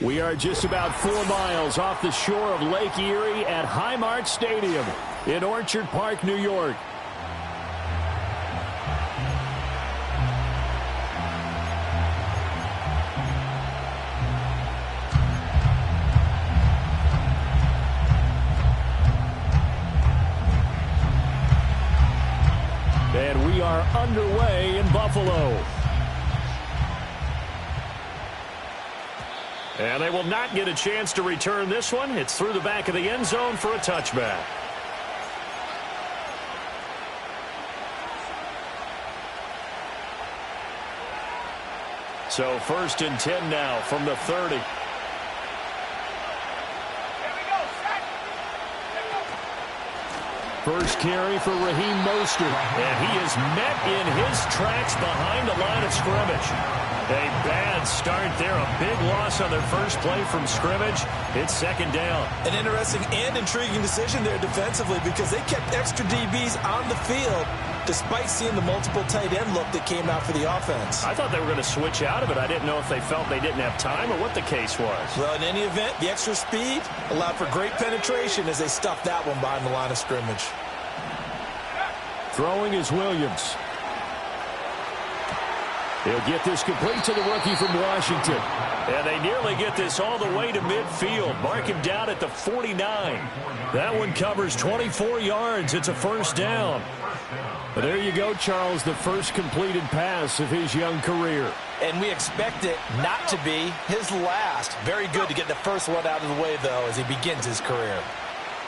We are just about 4 miles off the shore of Lake Erie at Highmark Stadium in Orchard Park, New York. And we are underway in Buffalo. And they will not get a chance to return this one. It's through the back of the end zone for a touchback. So 1st and 10 now from the 30. First carry for Raheem Mostert. And he is met in his tracks behind the line of scrimmage. A bad start there. A big loss on their first play from scrimmage. It's 2nd down. An interesting and intriguing decision there defensively because they kept extra DBs on the field despite seeing the multiple tight end look that came out for the offense. I thought they were going to switch out of it. I didn't know if they felt they didn't have time or what the case was. Well, in any event, the extra speed allowed for great penetration as they stuffed that one behind the line of scrimmage. Throwing is Williams. He'll get this complete to the rookie from Washington. And they nearly get this all the way to midfield. Mark him down at the 49. That one covers 24 yards. It's a 1st down. But there you go, Charles, the first completed pass of his young career. And we expect it not to be his last. Very good to get the first one out of the way, though, as he begins his career.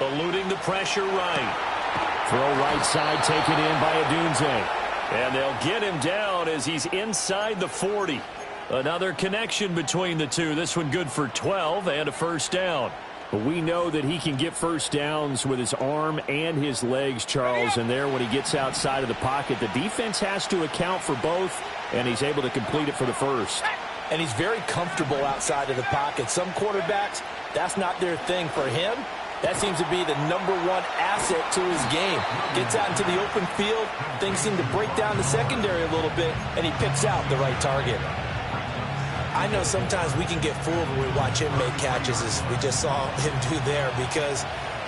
Eluding the pressure right. Throw right side taken in by Adunze. And they'll get him down as he's inside the 40. Another connection between the two. This one good for 12 and a 1st down. But we know that he can get 1st downs with his arm and his legs, Charles. And there when he gets outside of the pocket, the defense has to account for both, and he's able to complete it for the 1st. And he's very comfortable outside of the pocket. Some quarterbacks, that's not their thing. For him, that seems to be the #1 asset to his game. Gets out into the open field. Things seem to break down the secondary a little bit, and he picks out the right target. I know sometimes we can get fooled when we watch him make catches, as we just saw him do there, because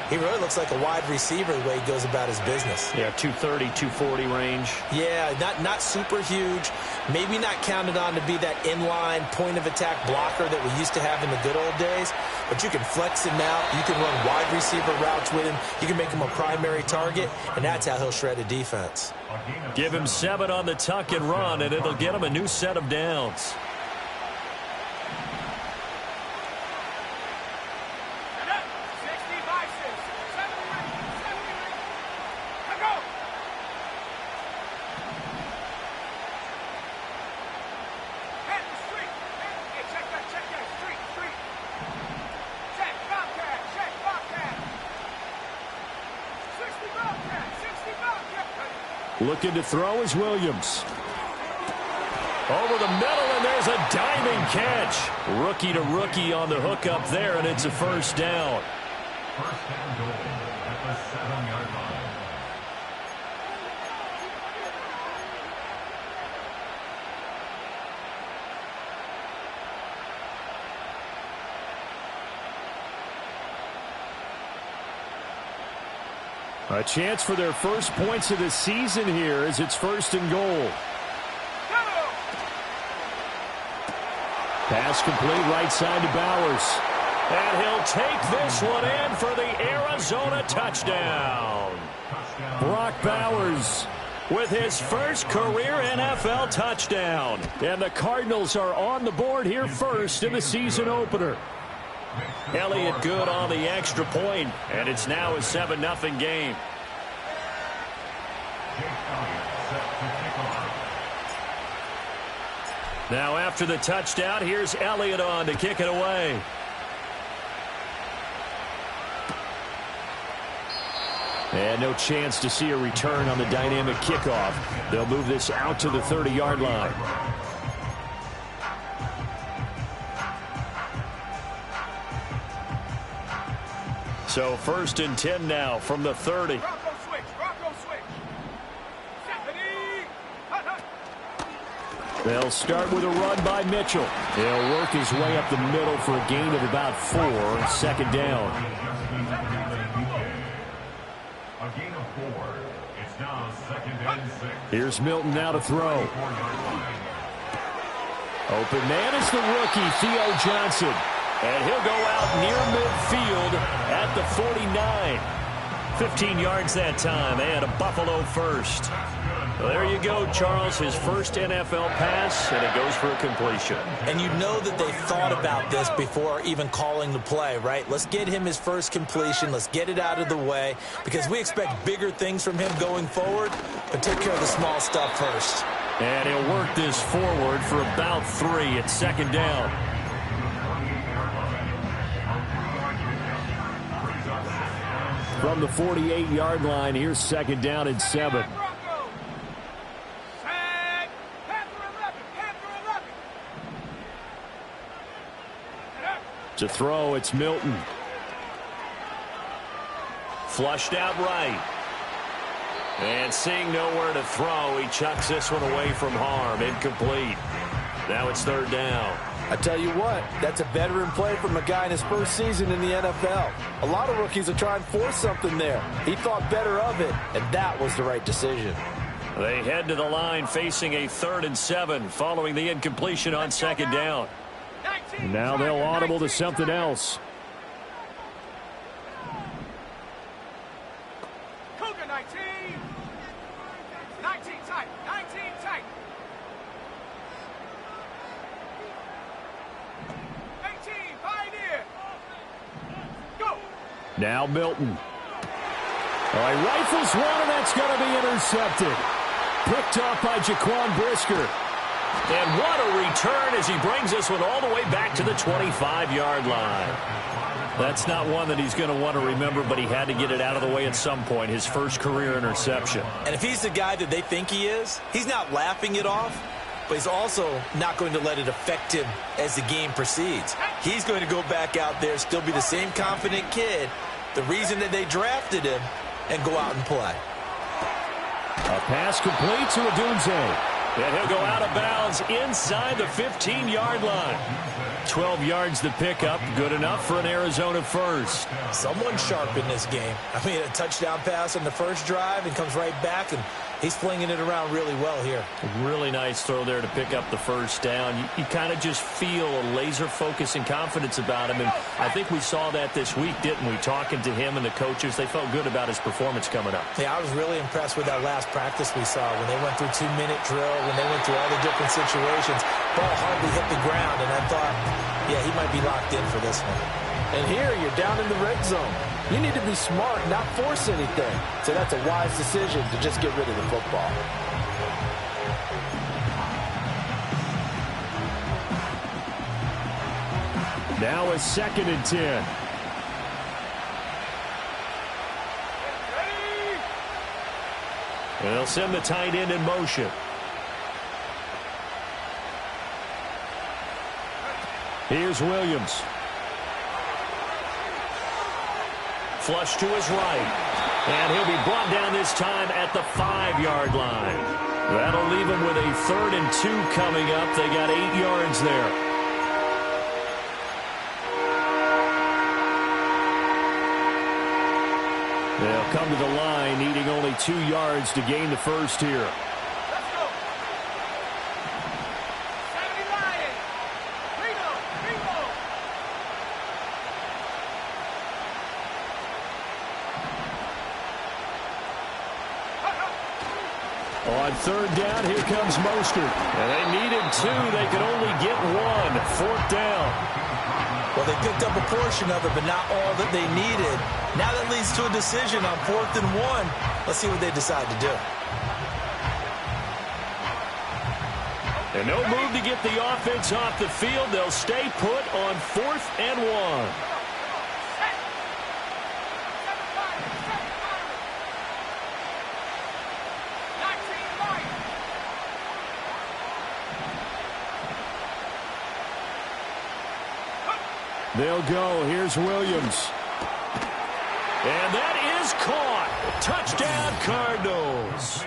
he really looks like a wide receiver the way he goes about his business. Yeah, 230, 240 range. Yeah, not super huge. Maybe not counted on to be that inline point-of-attack blocker that we used to have in the good old days. But you can flex him out. You can run wide receiver routes with him. You can make him a primary target, and that's how he'll shred a defense. Give him 7 on the tuck and run, and it'll get him a new set of downs. Looking to throw is Williams. Over the middle, and there's a diving catch. Rookie to rookie on the hook up there, and it's a 1st down. 1st down goal at the 7-yard line. A chance for their first points of the season here as it's 1st and goal. Pass complete right side to Bowers. And he'll take this one in for the Arizona touchdown. Brock Bowers with his first career NFL touchdown. And the Cardinals are on the board here first in the season opener. Elliott good on the extra point, and it's now a 7-0 game. Now after the touchdown, here's Elliott on to kick it away. And no chance to see a return on the dynamic kickoff. They'll move this out to the 30-yard line. So 1st and 10 now from the 30. They'll start with a run by Mitchell. He'll work his way up the middle for a gain of about 4. 2nd down. A gain of 4. It's now 2nd and 6. Here's Milton now to throw. Open man is the rookie, Theo Johnson. And he'll go out near midfield at the 49. 15 yards that time, and a Buffalo first. Well, there you go, Charles. His first NFL pass, and it goes for a completion. And you know that they thought about this before even calling the play, right? Let's get him his first completion. Let's get it out of the way, because we expect bigger things from him going forward, but take care of the small stuff first. And he'll work this forward for about 3 at 2nd down. From the 48-yard line, here's 2nd down and 7. To throw, it's Milton. Flushed out right. And seeing nowhere to throw, he chucks this one away from harm. Incomplete. Now it's 3rd down. I tell you what, that's a veteran play from a guy in his first season in the NFL. A lot of rookies are trying to force something there. He thought better of it, and that was the right decision. They head to the line facing a 3rd and 7 following the incompletion on 2nd down. Now they'll audible to something else. Cougar 19. 19 tight. 19 tight. 18 Pioneer. Go. Now Milton. All right, rifles one, and that's going to be intercepted. Picked up by Jaquan Brisker. And what a return as he brings this one all the way back to the 25-yard line. That's not one that he's going to want to remember, but he had to get it out of the way at some point, his first career interception. And if he's the guy that they think he is, he's not laughing it off, but he's also not going to let it affect him as the game proceeds. He's going to go back out there, still be the same confident kid, the reason that they drafted him, and go out and play. A pass complete to Odunze. And he'll go out of bounds inside the 15-yard line. 12 yards to pick up. Good enough for an Arizona first. Someone sharp in this game. I mean, a touchdown pass on the first drive and comes right back, and he's flinging it around really well here. Really nice throw there to pick up the first down. You kind of just feel a laser focus and confidence about him, and I think we saw that this week, didn't we? Talking to him and the coaches, they felt good about his performance coming up. Yeah, I was really impressed with that last practice we saw when they went through 2-minute drill, when they went through all the different situations. Ball hardly hit the ground, and I thought, yeah, he might be locked in for this one. And here, you're down in the red zone. You need to be smart, not force anything. So that's a wise decision to just get rid of the football. Now a 2nd and 10. And they'll send the tight end in motion. Here's Williams. Flush to his right. And he'll be brought down this time at the 5-yard line. That'll leave him with a 3rd and 2 coming up. They got 8 yards there. They'll come to the line, needing only 2 yards to gain the first here. On 3rd down, here comes Mostert. And they needed 2. They could only get 1. 4th down. Well, they picked up a portion of it, but not all that they needed. Now that leads to a decision on 4th and 1. Let's see what they decide to do. And no move to get the offense off the field. They'll stay put on 4th and 1. They'll go. Here's Williams. And that is caught. Touchdown, Cardinals.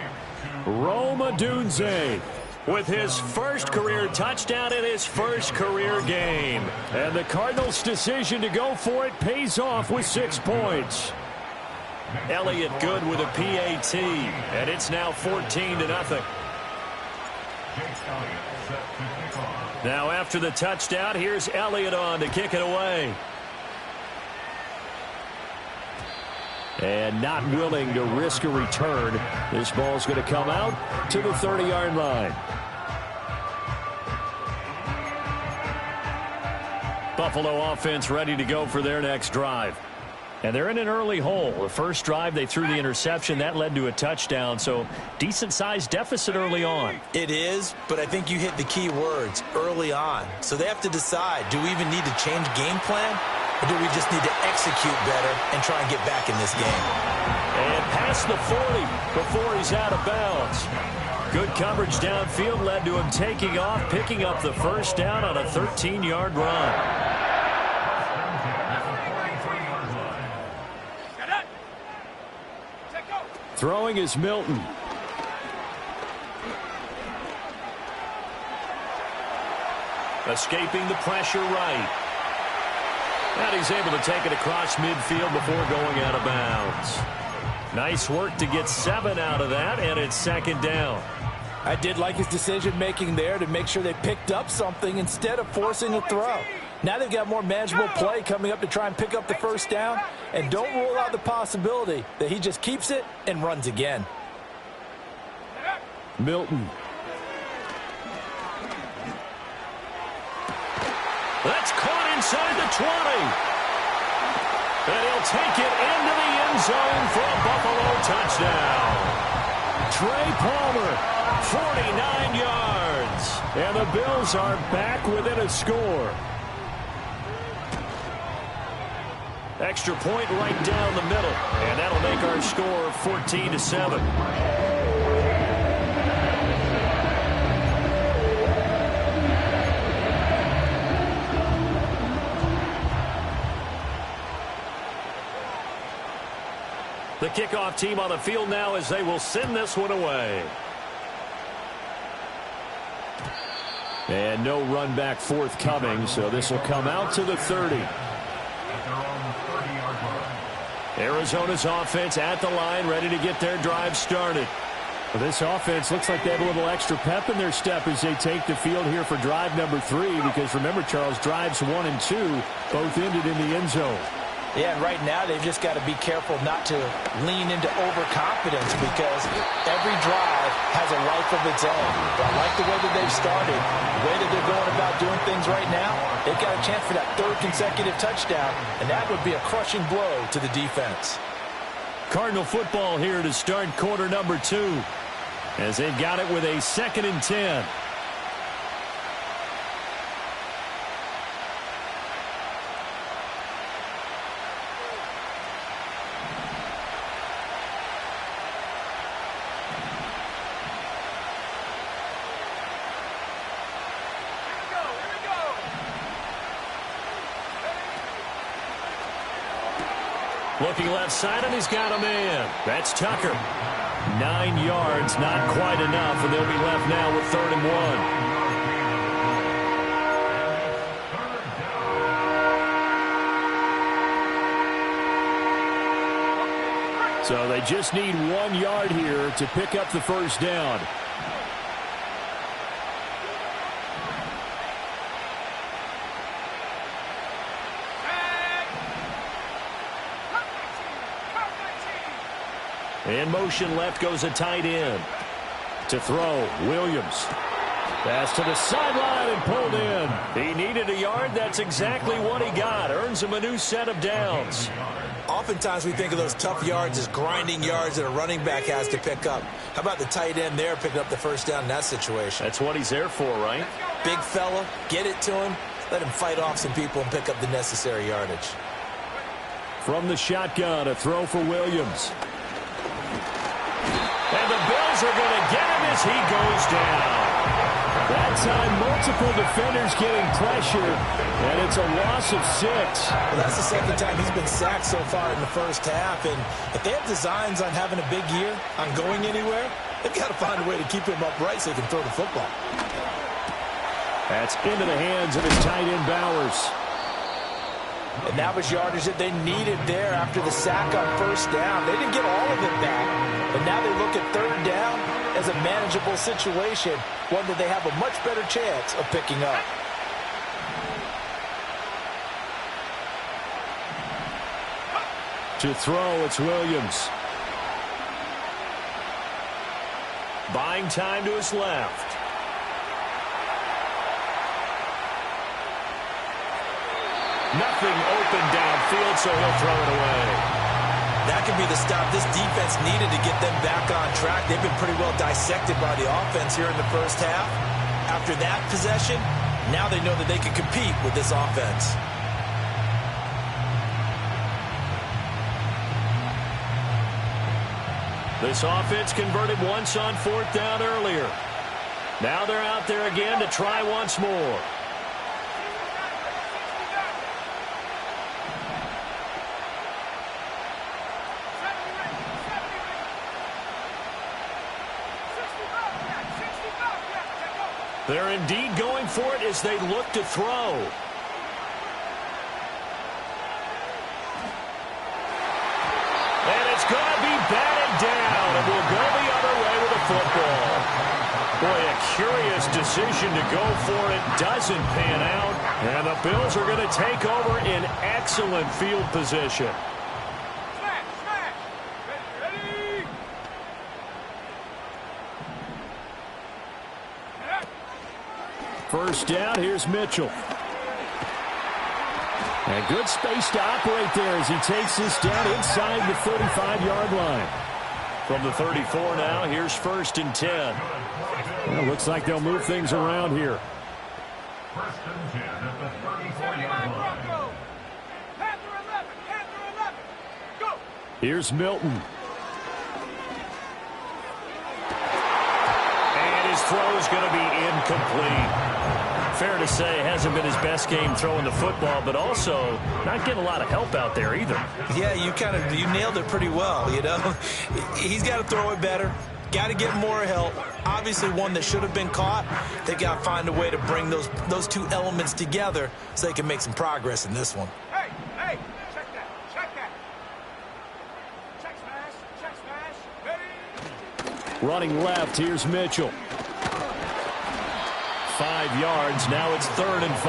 Rome Odunze. with his first career touchdown in his first career game. And the Cardinals' decision to go for it pays off with 6 points. Elliott good with a PAT, and it's now 14-0. Now after the touchdown, here's Elliott on to kick it away. And not willing to risk a return. This ball's going to come out to the 30-yard line. Buffalo offense ready to go for their next drive. And they're in an early hole. The first drive, they threw the interception. That led to a touchdown, so decent-sized deficit early on. It is, but I think you hit the key words, early on. So they have to decide, do we even need to change game plan, or do we just need to execute better and try and get back in this game? And past the 40 before he's out of bounds. Good coverage downfield led to him taking off, picking up the first down on a 13-yard run. Throwing is Milton. Escaping the pressure right. And he's able to take it across midfield before going out of bounds. Nice work to get 7 out of that, and it's second down. I did like his decision-making there to make sure they picked up something instead of forcing a throw. Now they've got more manageable play coming up to try and pick up the first down. And don't rule out the possibility that he just keeps it and runs again. Milton. That's caught inside the 20. And he'll take it into the end zone for a Buffalo touchdown. Trey Palmer, 49 yards. And the Bills are back within a score. Extra point right down the middle. And that'll make our score 14-7. The kickoff team on the field now as they will send this one away. And no run back forthcoming, so this will come out to the 30. Arizona's offense at the line, ready to get their drive started. Well, this offense looks like they have a little extra pep in their step as they take the field here for drive number 3, because remember, Charles, drives 1 and 2 both ended in the end zone. Yeah, and right now they've just got to be careful not to lean into overconfidence, because every drive has a life of its own. But I like the way that they've started, the way that they're going about doing things right now. They've got a chance for that 3rd consecutive touchdown, and that would be a crushing blow to the defense. Cardinal football here to start quarter number 2, as they've got it with a 2nd and 10. Looking left side, and he's got a man. That's Tucker. 9 yards, not quite enough, and they'll be left now with 3rd and 1. So they just need 1 yard here to pick up the first down. In motion left goes a tight end. To throw, Williams. Pass to the sideline and pulled in. He needed a yard. That's exactly what he got. Earns him a new set of downs. Oftentimes we think of those tough yards as grinding yards that a running back has to pick up. How about the tight end there picking up the first down in that situation? That's what he's there for, right? Big fella, get it to him. Let him fight off some people and pick up the necessary yardage. From the shotgun, a throw for Williams. And the Bills are going to get him as he goes down. That time, multiple defenders getting pressure, and it's a loss of 6. Well, that's the 2nd time he's been sacked so far in the first half, and if they have designs on having a big year, on going anywhere, They've got to find a way to keep him upright so he can throw the football. That's into the hands of his tight end, Bowers. And that was yardage that they needed there after the sack on first down. They didn't get all of it back, but now they look at third down as a manageable situation, one that they have a much better chance of picking up. To throw, it's Williams. Buying time to his left. Nothing open downfield, so he'll throw it away. That could be the stop this defense needed to get them back on track. They've been pretty well dissected by the offense here in the first half. After that possession, now they know that they can compete with this offense. This offense converted once on fourth down earlier. Now they're out there again to try once more. They're indeed going for it as they look to throw. And it's going to be batted down, and we'll go the other way with the football. Boy, a curious decision to go for it. Doesn't pan out, and the Bills are going to take over in excellent field position. First down, here's Mitchell. And good space to operate there as he takes this down inside the 35-yard line. From the 34 now, here's first and 10. Well, looks like they'll move things around here. First and 10 at the 34-yard line. Here's Milton. And his throw is going to be incomplete. Fair to say, hasn't been his best game throwing the football, but also not getting a lot of help out there either. Yeah, you nailed it pretty well, you know. He's got to throw it better. Got to get more help. Obviously one that should have been caught. They got to find a way to bring those two elements together so they can make some progress in this one. Hey, check that. Check smash. Ready? Running left, here's Mitchell. 5 yards, now it's 3rd and 5.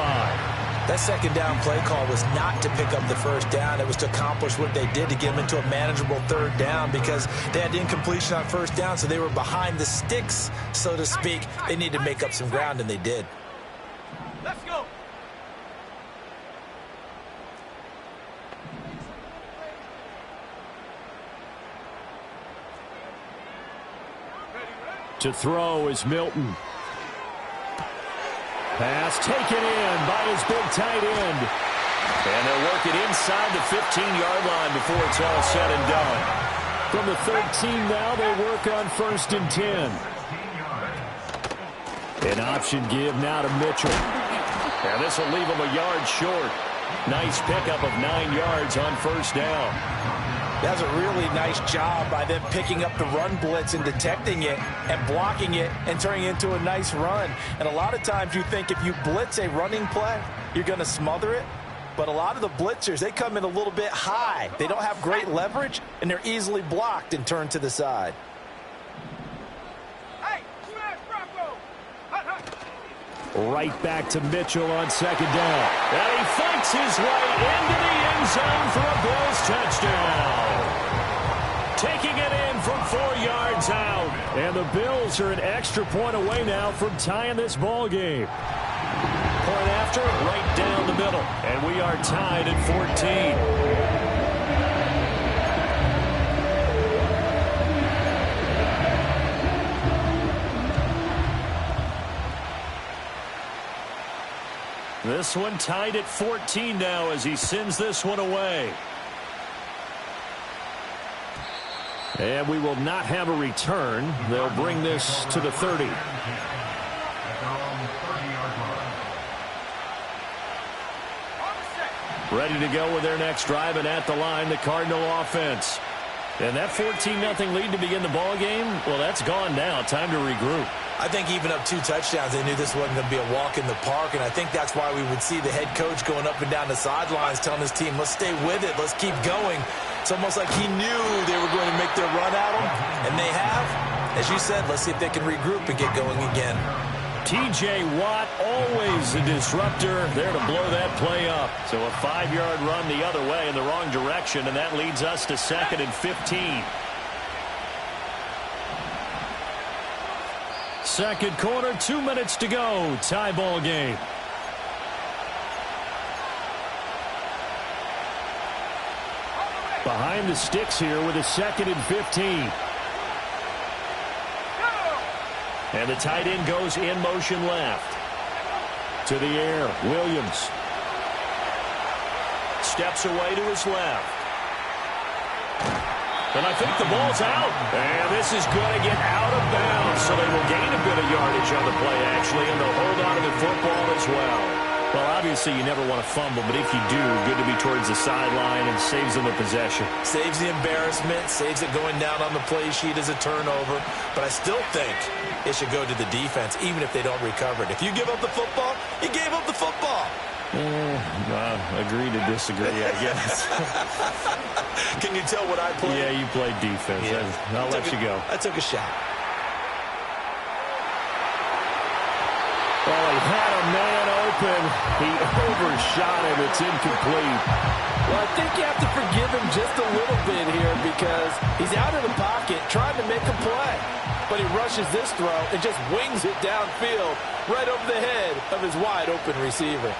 That second down play call was not to pick up the first down. It was to accomplish what they did to get them into a manageable third down because they had incompletion on first down, so they were behind the sticks, so to speak. They needed to make up some ground, and they did. Let's go. To throw is Milton. Pass taken in by his big tight end. And they'll work it inside the 15-yard line before it's all said and done. From the 13 now, they work on first and 10. An option give now to Mitchell. And this will leave him a yard short. Nice pickup of 9 yards on first down. That's a really nice job by them picking up the run blitz and detecting it and blocking it and turning it into a nice run. And a lot of times you think if you blitz a running play, you're going to smother it. But a lot of the blitzers, they come in a little bit high. They don't have great leverage, and they're easily blocked and turned to the side. Hey, smash Bronco. Right back to Mitchell on second down. And he fights his way into the end zone for a Bills touchdown. Taking it in from 4 yards out. And the Bills are an extra point away now from tying this ball game. Point after, right down the middle. And we are tied at 14. This one tied at 14 now as he sends this one away. And we will not have a return. They'll bring this to the 30. Ready to go with their next drive, and at the line, the Cardinal offense. And that 14-0 lead to begin the ball game, well, that's gone now. Time to regroup. I think even up 2 touchdowns, they knew this wasn't going to be a walk in the park, and I think that's why we would see the head coach going up and down the sidelines telling his team, let's stay with it, let's keep going. It's almost like he knew they were going to make their run at him, and they have. As you said, let's see if they can regroup and get going again. T.J. Watt, always a disruptor, there to blow that play up. So a 5-yard run the other way in the wrong direction, and that leads us to 2nd and 15. Second quarter, 2 minutes to go. Tie ball game. Behind the sticks here with a 2nd and 15. And the tight end goes in motion left. To the air, Williams. Steps away to his left. And I think the ball's out. And this is going to get out of bounds, so they will gain a bit of yardage on the play, actually, and they'll hold on to the football as well. Well, obviously, you never want to fumble, but if you do, good to be towards the sideline and saves them the possession. Saves the embarrassment, saves it going down on the play sheet as a turnover. But I still think it should go to the defense, even if they don't recover it. If you give up the football, you gave up the football. Agree to disagree, I guess. Can you tell what I played? Yeah, you played defense. Yeah. I'll let you go. I took a shot. Oh, he had a man open. He overshot him. It's incomplete. Well, I think you have to forgive him just a little bit here because he's out of the pocket trying to make a play. But he rushes this throw and just wings it downfield right over the head of his wide-open receiver.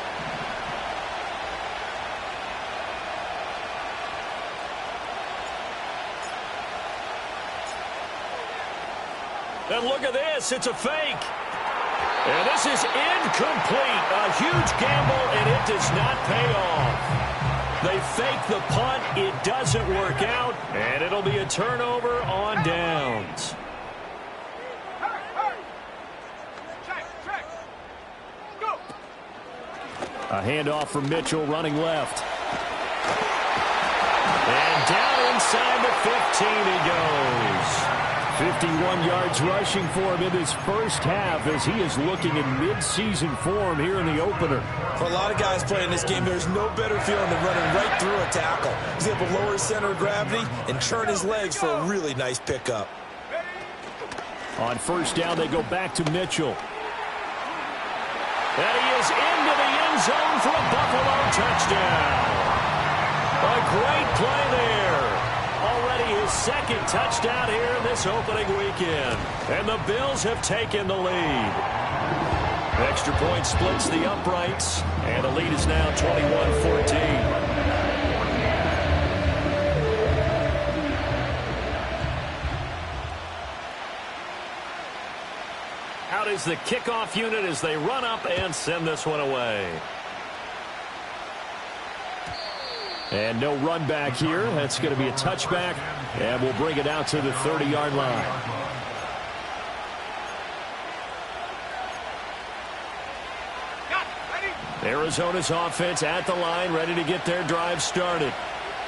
And look at this. It's a fake. And this is incomplete. A huge gamble, and it does not pay off. They fake the punt. It doesn't work out, and it'll be a turnover on downs. A handoff from Mitchell running left. And down inside the 15 he goes. 51 yards rushing for him in this first half as he is looking in mid-season form here in the opener. For a lot of guys playing this game, there's no better feeling than running right through a tackle. He's able to lower his center of gravity and turn his legs for a really nice pickup. On first down, they go back to Mitchell. And he is into the end zone for a Buffalo touchdown. A great play there. Already his second touchdown here in this opening weekend. And the Bills have taken the lead. Extra point splits the uprights. And the lead is now 21-14. Out is the kickoff unit as they run up and send this one away. And no run back here. That's going to be a touchback. And we'll bring it out to the 30-yard line. Arizona's offense at the line, ready to get their drive started.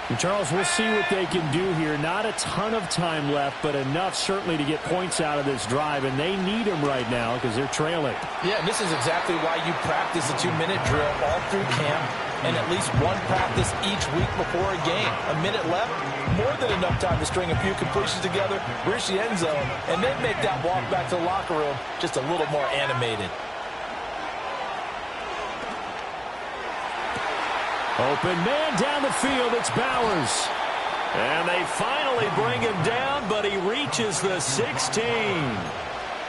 And Charles, we'll see what they can do here. Not a ton of time left, but enough certainly to get points out of this drive, and they need them right now because they're trailing. Yeah, and this is exactly why you practice a 2-minute drill all through camp and at least one practice each week before a game. A minute left, more than enough time to string a few completions together, reach the end zone, and then make that walk back to the locker room just a little more animated. Open man down the field. It's Bowers. And they finally bring him down, but he reaches the 16.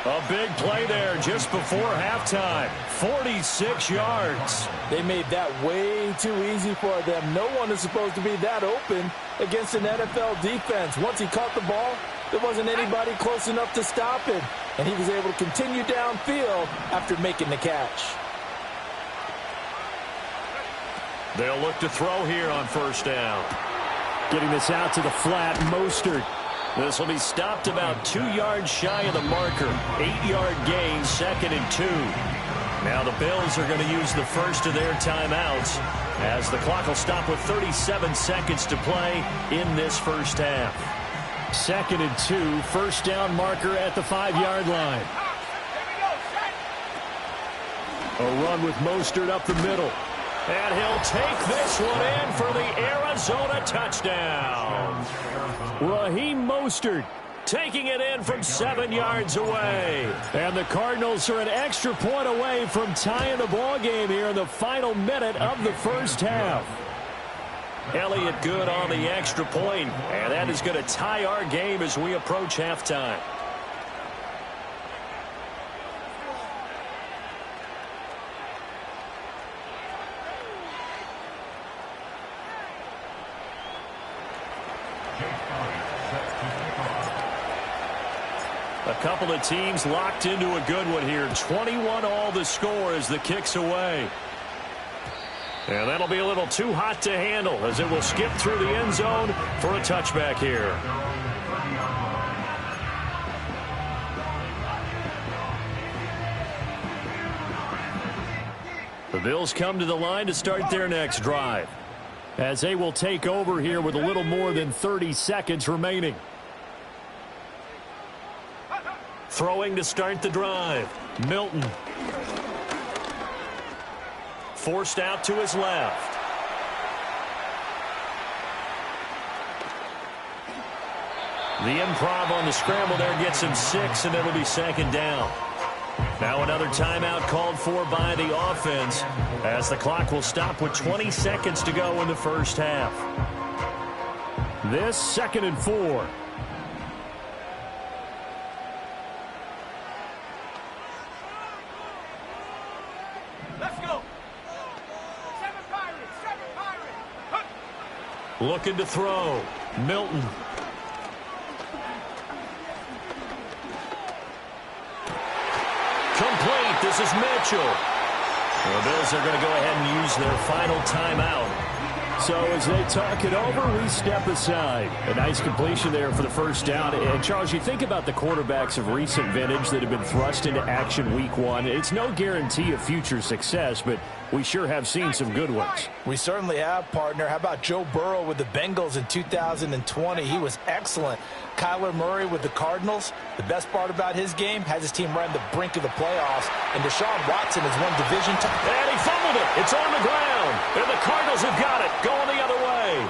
A big play there just before halftime. 46 yards. They made that way too easy for them. No one is supposed to be that open against an NFL defense. Once he caught the ball, there wasn't anybody close enough to stop him. And he was able to continue downfield after making the catch. They'll look to throw here on first down. Getting this out to the flat, Mostert. This will be stopped about 2 yards shy of the marker. 8-yard gain, 2nd and 2. Now the Bills are going to use the first of their timeouts as the clock will stop with 37 seconds to play in this first half. 2nd and 2, first down marker at the 5-yard line. A run with Mostert up the middle. And he'll take this one in for the Arizona touchdown. Raheem Mostert taking it in from 7 yards away. And the Cardinals are an extra point away from tying the ball game here in the final minute of the first half. Elliott good on the extra point, and that is going to tie our game as we approach halftime. A couple of teams locked into a good one here. 21 all the score as the kick's away. And that'll be a little too hot to handle as it will skip through the end zone for a touchback here. The Bills come to the line to start their next drive, as they will take over here with a little more than 30 seconds remaining. Throwing to start the drive. Milton. Forced out to his left. The improv on the scramble there gets him 6, and it'll be 2nd down. Now another timeout called for by the offense, as the clock will stop with 20 seconds to go in the first half. This 2nd and 4. Looking to throw. Milton. Complete. This is Mitchell. The Bills are going to go ahead and use their final timeout. So as they talk it over, we step aside. A nice completion there for the first down. And Charles, you think about the quarterbacks of recent vintage that have been thrust into action week 1. It's no guarantee of future success, but we sure have seen some good ones. We certainly have, partner. How about Joe Burrow with the Bengals in 2020? He was excellent. Kyler Murray with the Cardinals. The best part about his game, has his team right on the brink of the playoffs. And Deshaun Watson has won division. And he fumbled it. It's on the ground. And the Cardinals have got it. Going the other way.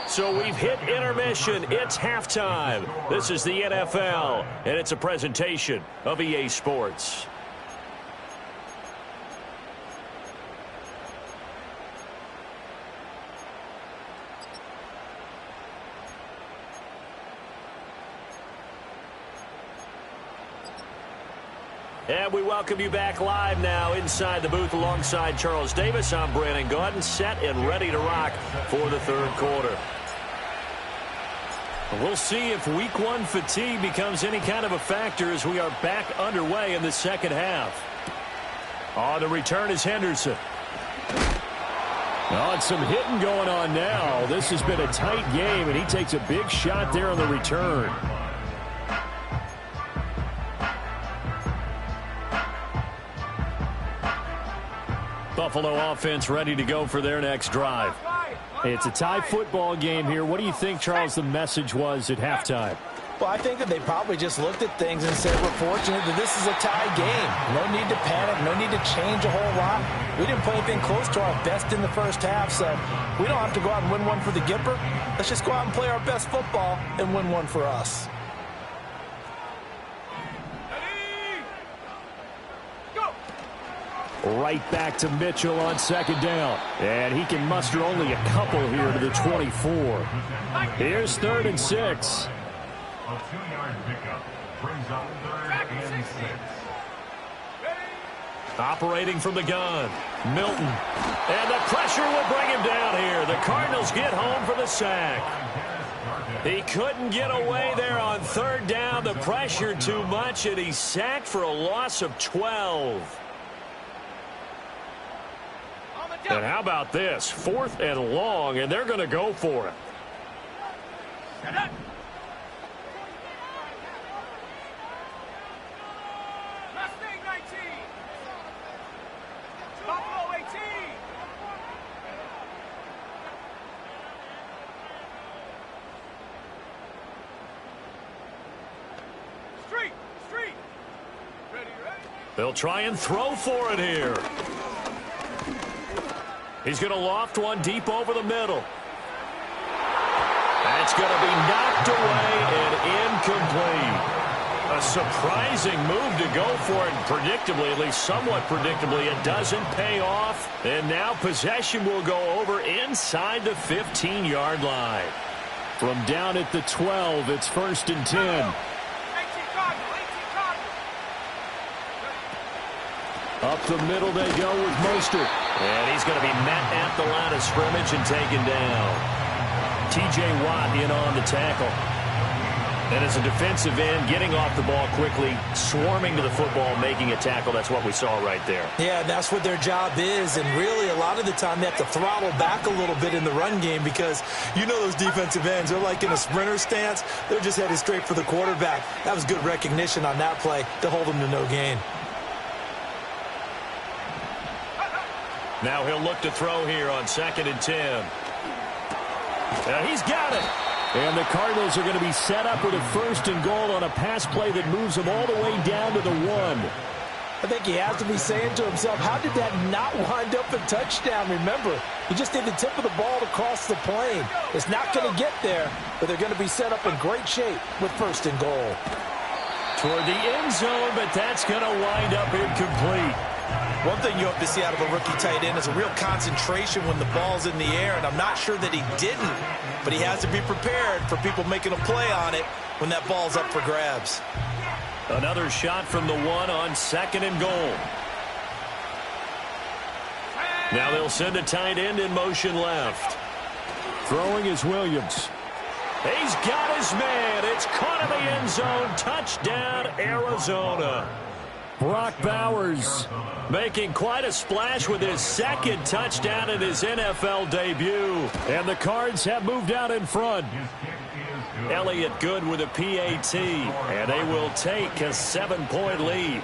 So we've hit intermission. It's halftime. This is the NFL, and it's a presentation of EA Sports. And we welcome you back live now inside the booth alongside Charles Davis. I'm Brandon Gaudin, set and ready to rock for the third quarter. We'll see if week 1 fatigue becomes any kind of a factor as we are back underway in the second half. On the return is Henderson. Oh, and some hitting going on now. This has been a tight game, and he takes a big shot there on the return. Buffalo offense ready to go for their next drive. It's a tie football game here. What do you think, Charles, the message was at halftime? Well, I think that they probably just looked at things and said, we're fortunate that this is a tie game. No need to panic. No need to change a whole lot. We didn't play anything close to our best in the first half, so we don't have to go out and win one for the Gipper. Let's just go out and play our best football and win one for us. Right back to Mitchell on 2nd down. And he can muster only a couple here to the 24. Here's 3rd and 6. A 2-yard pickup brings up 3rd and 6. Operating from the gun. Milton. And the pressure will bring him down here. The Cardinals get home for the sack. He couldn't get away there on 3rd down. The pressure too much, and he's sacked for a loss of 12. And how about this? 4th and long, and they're going to go for it. They'll try and throw for it here. He's going to loft one deep over the middle. That's going to be knocked away and incomplete. A surprising move to go for it, and predictably, at least somewhat predictably, it doesn't pay off. And now possession will go over inside the 15-yard line. From down at the 12, it's 1st and 10. Up the middle they go with Mostert. And he's going to be met at the line of scrimmage and taken down. T.J. Watt in on the tackle. And as a defensive end, getting off the ball quickly, swarming to the football, making a tackle. That's what we saw right there. Yeah, that's what their job is. And really, a lot of the time, they have to throttle back a little bit in the run game because you know those defensive ends, they're like in a sprinter stance. They're just headed straight for the quarterback. That was good recognition on that play to hold them to no gain. Now he'll look to throw here on 2nd and 10. He's got it. And the Cardinals are going to be set up with a 1st and goal on a pass play that moves them all the way down to the 1. I think he has to be saying to himself, how did that not wind up a touchdown? Remember, he just did the tip of the ball to cross the plane. It's not going to get there, but they're going to be set up in great shape with 1st and goal. Toward the end zone, but that's going to wind up incomplete. One thing you hope to see out of a rookie tight end is a real concentration when the ball's in the air, and I'm not sure that he didn't, but he has to be prepared for people making a play on it when that ball's up for grabs. Another shot from the 1 on 2nd and goal. Now they'll send a tight end in motion left. Throwing is Williams. He's got his man. It's caught in the end zone. Touchdown, Arizona. Brock Bowers making quite a splash with his 2nd touchdown in his NFL debut. And the Cards have moved out in front. Elliott good with a PAT. And they will take a 7-point lead.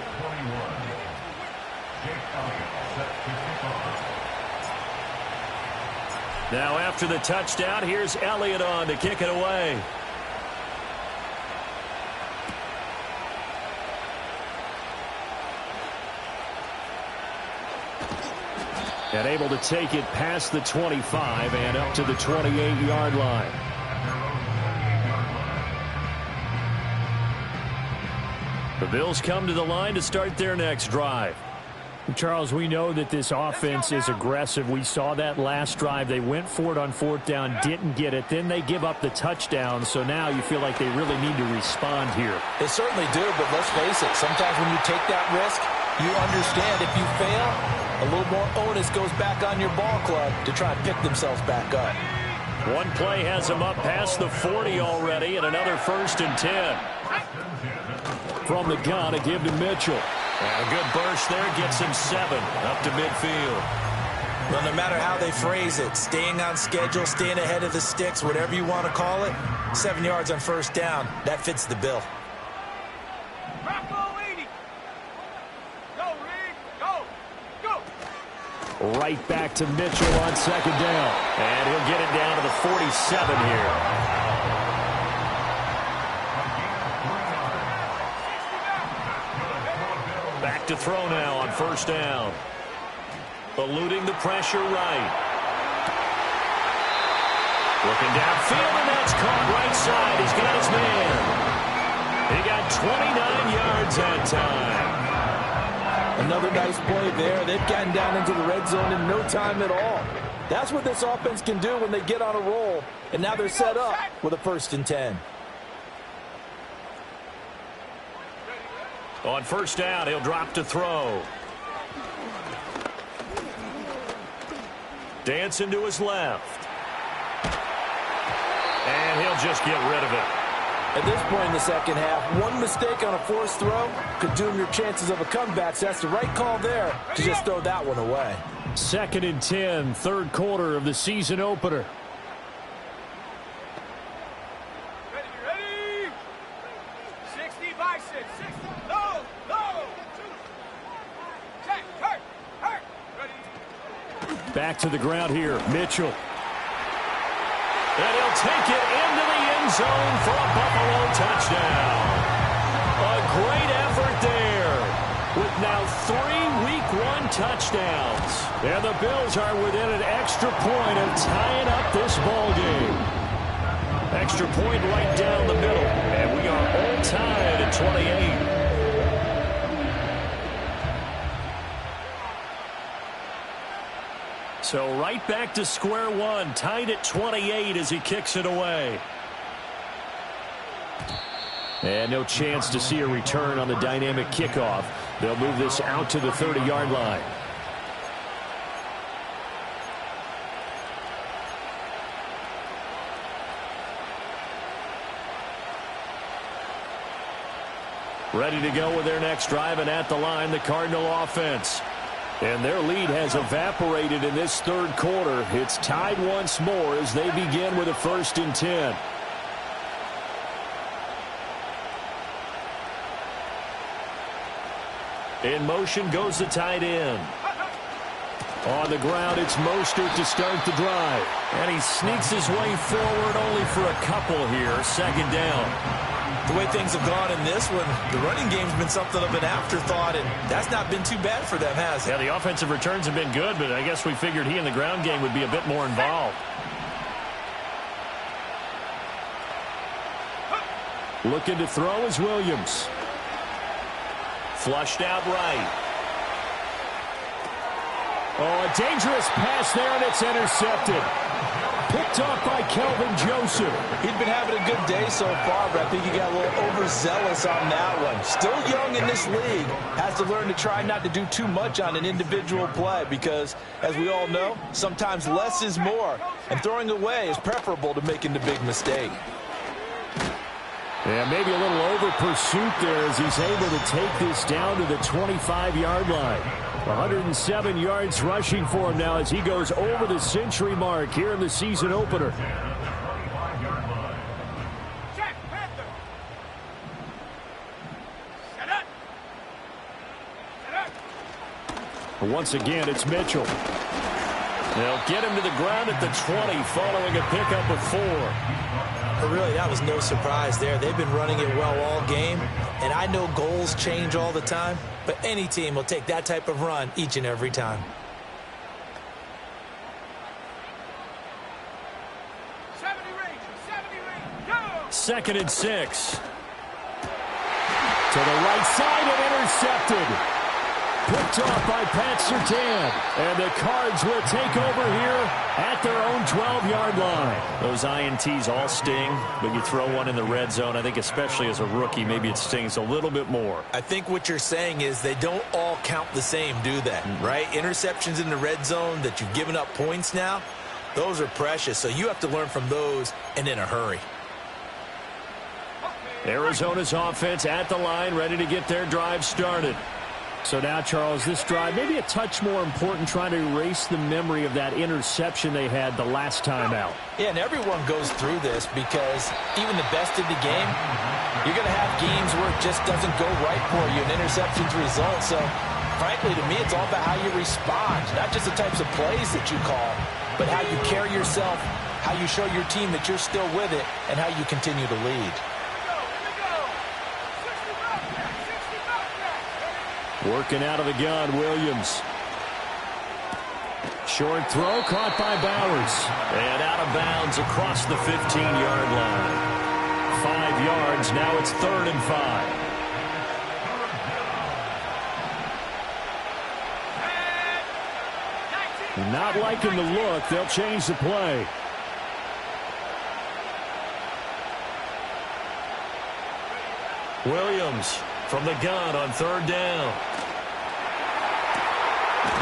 Now after the touchdown, here's Elliott on to kick it away. And able to take it past the 25 and up to the 28-yard line. The Bills come to the line to start their next drive. Charles, we know that this offense is aggressive. We saw that last drive. They went for it on 4th down, didn't get it. Then they give up the touchdown. So now you feel like they really need to respond here. They certainly do, but let's face it. Sometimes when you take that risk, you understand if you fail, a little more onus goes back on your ball club to try and pick themselves back up. One play has them up past the 40 already, and another 1st and 10. From the gun, a give to Mitchell. And a good burst there gets him 7 up to midfield. Well, no matter how they phrase it, staying on schedule, staying ahead of the sticks, whatever you want to call it, 7 yards on 1st down, that fits the bill. Right back to Mitchell on 2nd down. And he'll get it down to the 47 here. Back to throw now on 1st down. Eluding the pressure right. Looking downfield, and that's caught right side. He's got his man. He got 29 yards that time. Another nice play there. They've gotten down into the red zone in no time at all. That's what this offense can do when they get on a roll. And now they're set up with a 1st and 10. On 1st down, he'll drop to throw. Dancing to his left. And he'll just get rid of it. At this point in the second half, one mistake on a forced throw could doom your chances of a comeback. So that's the right call there to just throw that one away. 2nd and 10, 3rd quarter of the season opener. Ready? 60 by 6. 60. Low. Check. Hurt. Ready. Back to the ground here, Mitchell. And he'll take it into the end zone for a Buffalo touchdown. A great effort there with now touchdowns. And the Bills are within an extra point of tying up this ball game. Extra point right down the middle. And we are all tied at 28. So right back to square one, tied at 28 as he kicks it away. And no chance to see a return on the dynamic kickoff. They'll move this out to the 30-yard line. Ready to go with their next drive, and at the line, the Cardinal offense. And their lead has evaporated in this third quarter. It's tied once more as they begin with a 1st and 10. In motion goes the tight end. On the ground, it's Mostert to start the drive. And he sneaks his way forward only for a couple here. 2nd down. The way things have gone in this one, the running game's been something of an afterthought, and that's not been too bad for them, has it? Yeah, the offensive returns have been good, but I guess we figured he in the ground game would be a bit more involved. Looking to throw is Williams. Flushed out right. Oh, a dangerous pass there, and it's intercepted. Picked off by Kelvin Joseph. He'd been having a good day so far, but I think he got a little overzealous on that one. Still young in this league. Has to learn to try not to do too much on an individual play because, as we all know, sometimes less is more. And throwing away is preferable to making the big mistake. Yeah, maybe a little over pursuit there as he's able to take this down to the 25-yard line. 107 yards rushing for him now as he goes over the century mark here in the season opener. Check, Panther. Set up. Set up. Once again, it's Mitchell. They'll get him to the ground at the 20 following a pickup of 4. But really, that was no surprise there. They've been running it well all game, and I know goals change all the time, but any team will take that type of run each and every time. 70 range, go! 2nd and 6. To the right side and intercepted. Picked off by Pat Surtain. And the Cards will take over here at their own 12-yard line. Those INTs all sting, but you throw one in the red zone, I think especially as a rookie, maybe it stings a little bit more. I think what you're saying is they don't all count the same, do they? Right? Interceptions in the red zone that you've given up points now, those are precious. So you have to learn from those and in a hurry. Arizona's offense at the line, ready to get their drive started. So now, Charles, this drive maybe a touch more important, trying to erase the memory of that interception they had the last time out. Yeah, and everyone goes through this because even the best in the game, you're going to have games where it just doesn't go right for you, and interceptions result. So, frankly, to me, it's all about how you respond, not just the types of plays that you call, but how you carry yourself, how you show your team that you're still with it, and how you continue to lead. Working out of the gun, Williams. Short throw caught by Bowers. And out of bounds across the 15-yard line. 5 yards, now it's 3rd and 5. Not liking the look, they'll change the play. Williams from the gun on 3rd down.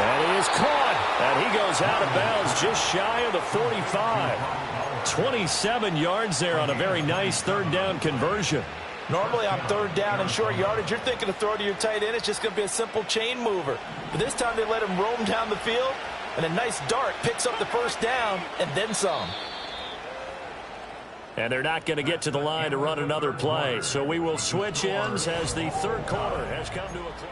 And he is caught. And he goes out of bounds just shy of the 45. 27 yards there on a very nice 3rd down conversion. Normally on 3rd down and short yardage, you're thinking to throw to your tight end. It's just going to be a simple chain mover. But this time they let him roam down the field, and a nice dart picks up the 1st down and then some. And they're not going to get to the line to run another play. So we will switch ends as the 3rd quarter has come to a close.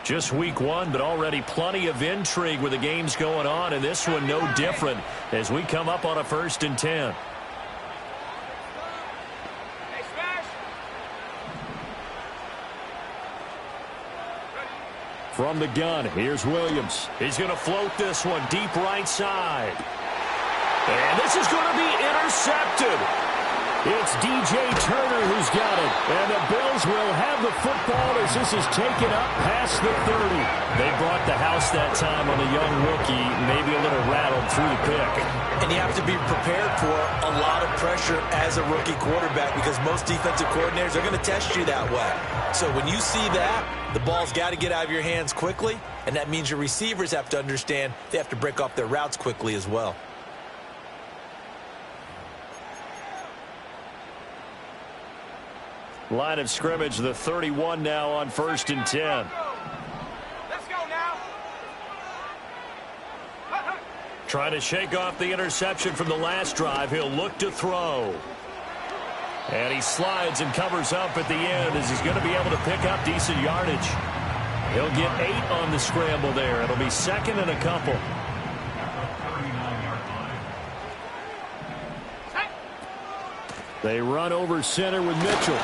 Just week one, but already plenty of intrigue with the games going on, and this one no different as we come up on a 1st and 10. From the gun, here's Williams. He's going to float this one deep right side. And this is going to be intercepted. It's DJ Turner who's got it. And the Bills will have the football as this is taken up past the 30. They brought the house that time on the young rookie, maybe a little rattled through the pick. And you have to be prepared for a lot of pressure as a rookie quarterback because most defensive coordinators are going to test you that way. So when you see that, the ball's got to get out of your hands quickly, and that means your receivers have to understand they have to break off their routes quickly as well. Line of scrimmage, the 31 now on 1st and 10. Let's go now. Trying to shake off the interception from the last drive. He'll look to throw. And he slides and covers up at the end as he's going to be able to pick up decent yardage. He'll get 8 on the scramble there. It'll be 2nd and a couple. They run over center with Mitchell.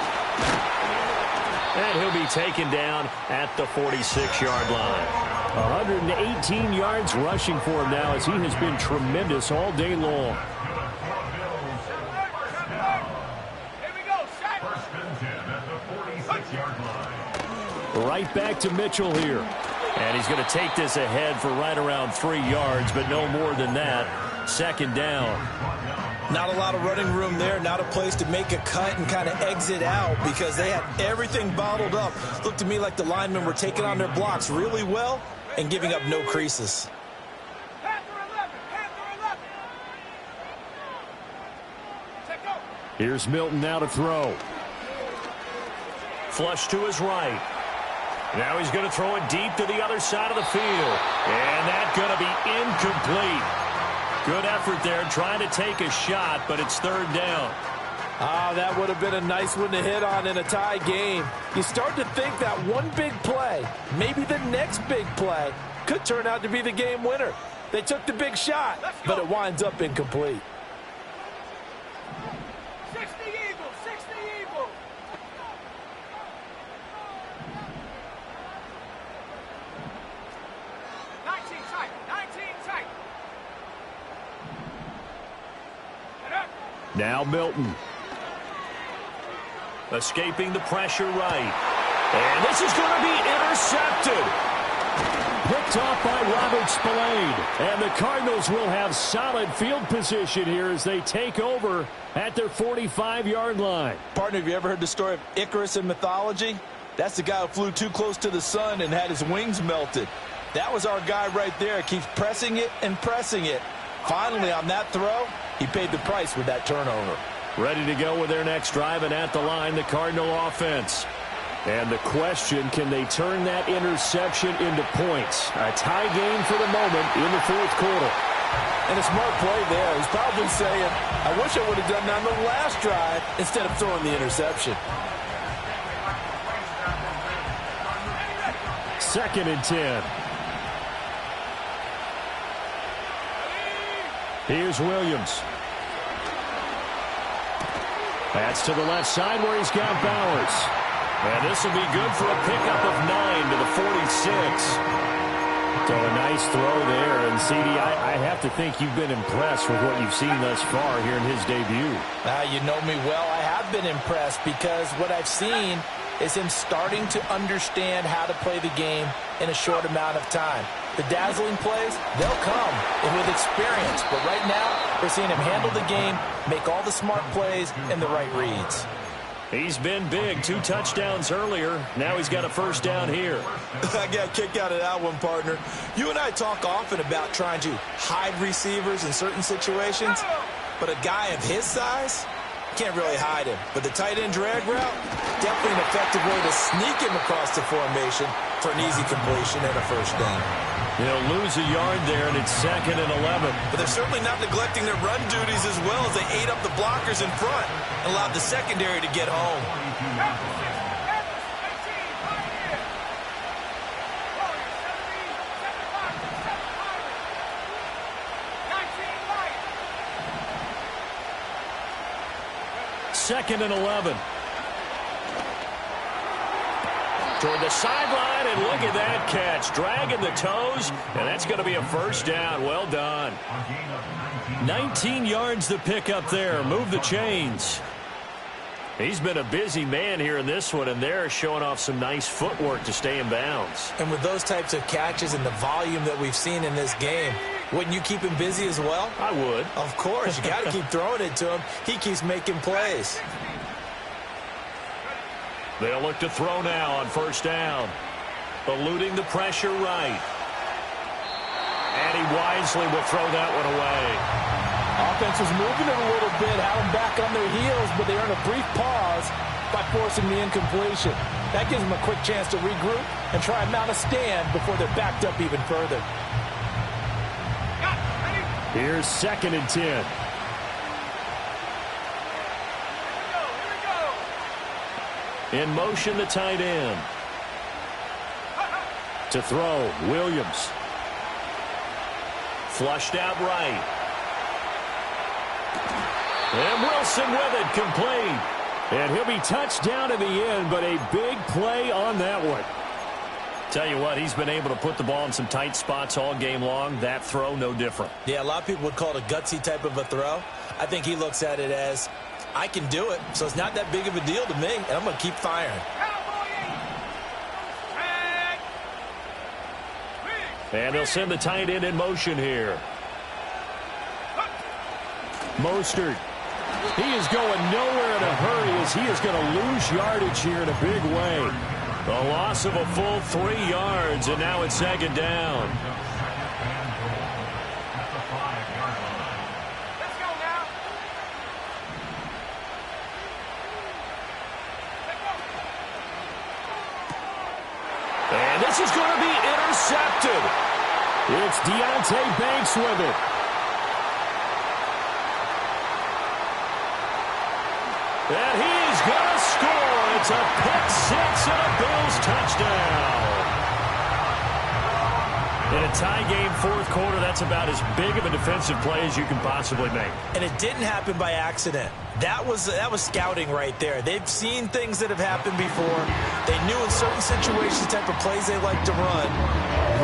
And he'll be taken down at the 46-yard line. 118 yards rushing for him now as he has been tremendous all day long. Right back to Mitchell here. And he's going to take this ahead for right around 3 yards, but no more than that. 2nd down. Not a lot of running room there, not a place to make a cut and kind of exit out because they had everything bottled up. Looked to me like the linemen were taking on their blocks really well and giving up no creases. Here's Milton now to throw. Flush to his right. Now he's going to throw it deep to the other side of the field. And that's going to be incomplete. Good effort there trying to take a shot, but it's 3rd down. That would have been a nice one to hit on in a tie game. You start to think that one big play, maybe the next big play, could turn out to be the game winner. They took the big shot, but it winds up incomplete. 60 Eagles, 60 Eagles. Now Milton. Escaping the pressure right. And this is going to be intercepted. Picked off by Robert Spillane. And the Cardinals will have solid field position here as they take over at their 45-yard line. Partner, have you ever heard the story of Icarus in mythology? That's the guy who flew too close to the sun and had his wings melted. That was our guy right there. Keeps pressing it and pressing it. Finally, on that throw, he paid the price with that turnover. Ready to go with their next drive, and at the line, the Cardinal offense. And the question, can they turn that interception into points? A tie game for the moment in the 4th quarter. And a smart play there. He's probably saying, I wish I would have done that on the last drive instead of throwing the interception. 2nd and 10. Here's Williams. That's to the left side where he's got Bowers. And this will be good for a pickup of 9 to the 46. So a nice throw there. And, CD, I have to think you've been impressed with what you've seen thus far here in his debut. You know me well. I have been impressed because what I've seen is him starting to understand how to play the game in a short amount of time. The dazzling plays, they'll come and with experience. But right now, we're seeing him handle the game, make all the smart plays and the right reads. He's been big. 2 touchdowns earlier. Now he's got a 1st down here. I got a kick out of that one, partner. You and I talk often about trying to hide receivers in certain situations. But a guy of his size, can't really hide him. But the tight end drag route, definitely an effective way to sneak him across the formation for an easy completion and a 1st down. He'll lose a yard there, and it's 2nd and 11. But they're certainly not neglecting their run duties as well as they ate up the blockers in front and allowed the secondary to get home. 2nd and 11. Toward the sideline, and look at that catch. Dragging the toes, and that's going to be a first down. Well done. 19 yards to pick up there. Move the chains. He's been a busy man here in this one, and they're showing off some nice footwork to stay in bounds. And with those types of catches and the volume that we've seen in this game, wouldn't you keep him busy as well? I would. Of course. You got to keep throwing it to him. He keeps making plays. They'll look to throw now on first down. Eluding the pressure right. And he wisely will throw that one away. Offense was moving it a little bit, had them back on their heels, but they earn a brief pause by forcing the incompletion. That gives them a quick chance to regroup and try and mount a stand before they're backed up even further. Here's 2nd and 10. In motion, the tight end. To throw, Williams. Flushed out right. And Wilson with it, complete. And he'll be touched down in the end, but a big play on that one. Tell you what, he's been able to put the ball in some tight spots all game long. That throw, no different. Yeah, a lot of people would call it a gutsy type of a throw. I think he looks at it as, I can do it, so it's not that big of a deal to me, and I'm going to keep firing. And they'll send the tight end in motion here. Mostert. He is going nowhere in a hurry as he is going to lose yardage here in a big way. A loss of a full 3 yards, and now it's 2nd down. Let's go now. And this is going to be intercepted. It's Deonte Banks with it. And he's going to score. It's a pick-6 and a Bills touchdown. In a tie game, 4th quarter, that's about as big of a defensive play as you can possibly make. And it didn't happen by accident. That was scouting right there. They've seen things that have happened before. They knew in certain situations the type of plays they like to run,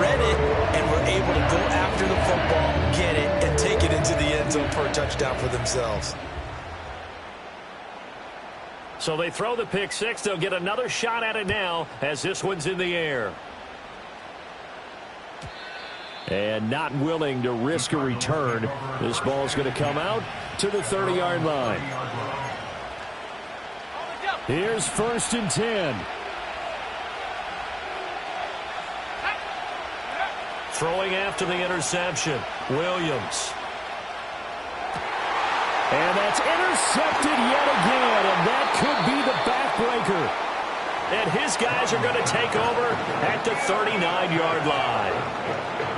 read it, and were able to go after the football, get it, and take it into the end zone for a touchdown for themselves. So they throw the pick-6. They'll get another shot at it now as this one's in the air. And not willing to risk a return. This ball's going to come out to the 30-yard line. Here's 1st and 10. Throwing after the interception, Williams. And that's intercepted yet again, and that could be the backbreaker. And his guys are going to take over at the 39-yard line.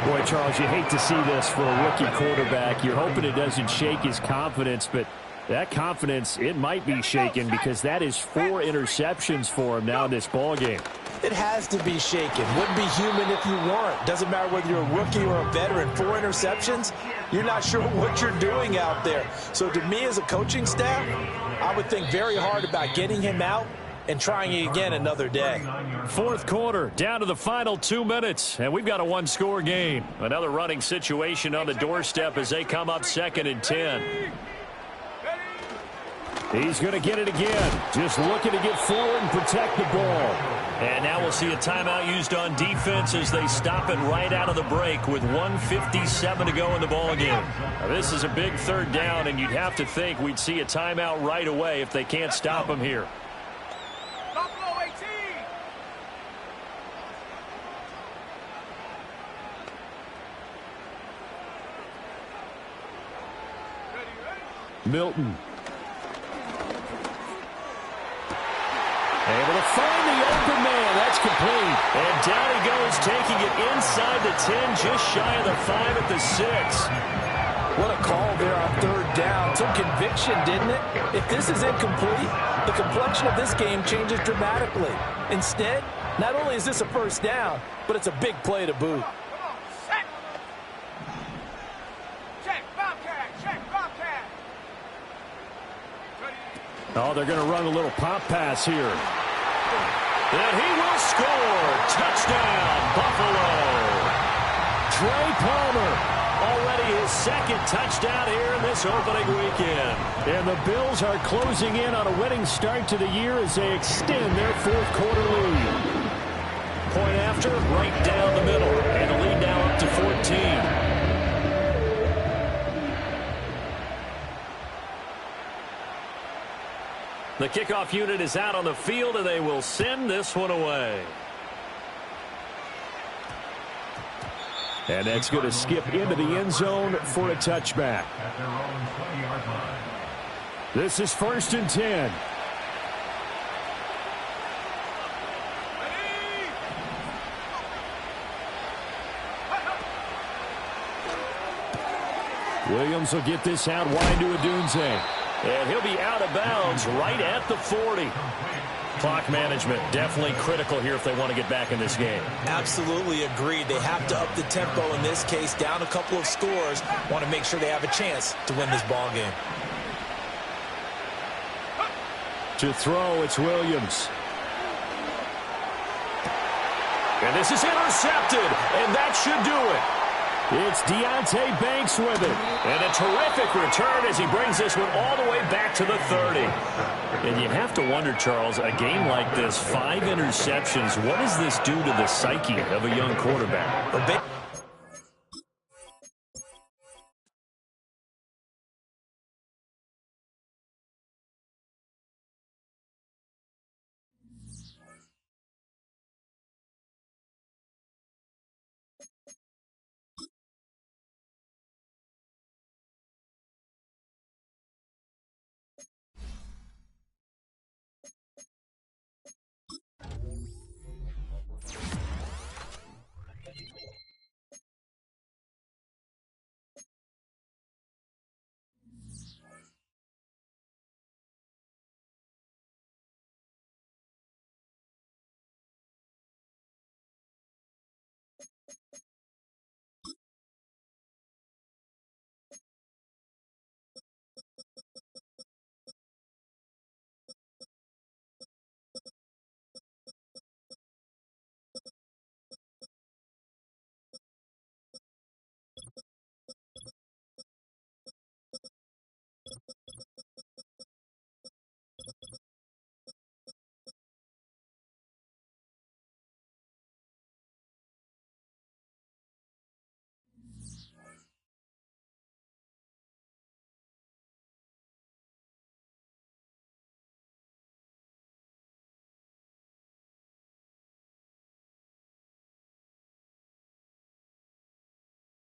Boy, Charles, you hate to see this for a rookie quarterback. You're hoping it doesn't shake his confidence, but that confidence, it might be shaken because that is 4 interceptions for him now in this ballgame. It has to be shaken. Wouldn't be human if you weren't. Doesn't matter whether you're a rookie or a veteran. 4 interceptions, you're not sure what you're doing out there. So to me as a coaching staff, I would think very hard about getting him out and trying it again another day. 4th quarter, down to the final 2 minutes, and we've got a 1-score game. Another running situation on the doorstep as they come up 2nd and 10. He's going to get it again. Just looking to get forward and protect the ball. And now we'll see a timeout used on defense as they stop it right out of the break with 1:57 to go in the ballgame. Now, this is a big 3rd down, and you'd have to think we'd see a timeout right away if they can't stop him here. Buffalo 18. Milton. Able to find the open man. That's complete. And down he goes, taking it inside the 10, just shy of the 5 at the 6. What a call there on 3rd down. Some conviction, didn't it? If this is incomplete, the complexion of this game changes dramatically. Instead, not only is this a 1st down, but it's a big play to boot. Come on, set. Check, Bobcat, check, Bobcat. Oh, they're going to run a little pop pass here. And he will score. Touchdown, Buffalo. Trey Palmer. Already his second touchdown here in this opening weekend. And the Bills are closing in on a winning start to the year as they extend their fourth quarter lead. Point after, right down the middle. And the lead now up to 14. The kickoff unit is out on the field, and they will send this one away. And that's going to skip into the end zone for a touchback. At their own 20-yard line. This is 1st and 10. Williams will get this out wide to Adunze. And he'll be out of bounds right at the 40. Clock management definitely critical here if they want to get back in this game. Absolutely agreed. They have to up the tempo in this case, down a couple of scores. Want to make sure they have a chance to win this ball game. To throw, it's Williams. And this is intercepted, and that should do it. It's Deonte Banks with it. And a terrific return as he brings this one all the way back to the 30. And you have to wonder, Charles, a game like this, 5 interceptions, what does this do to the psyche of a young quarterback?